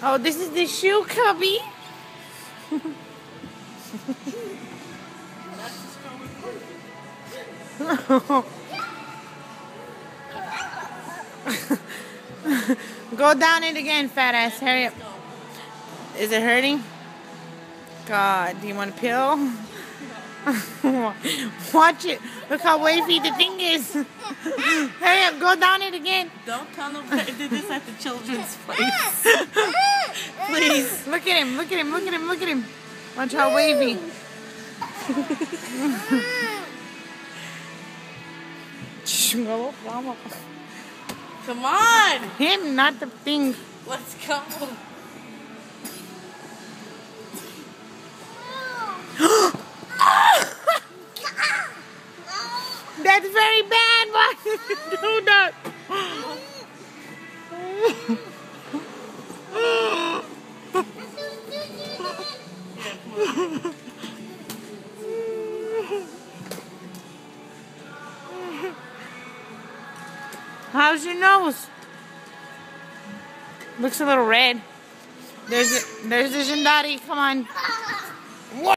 Oh, this is the shoe cubby. Go down it again, fat ass. Hurry up. Is it hurting? God, do you want a pill? Watch it. Look how wavy the thing is. Hurry up, go down it again. Don't tell them I did this at the children's place. Please. Look at him, look at him, look at him, look at him. Watch how wavy. Come on. Him, not the thing. Let's go. That's very bad. Why did you do that? How's your nose? Looks a little red. There's the Zindari. Come on.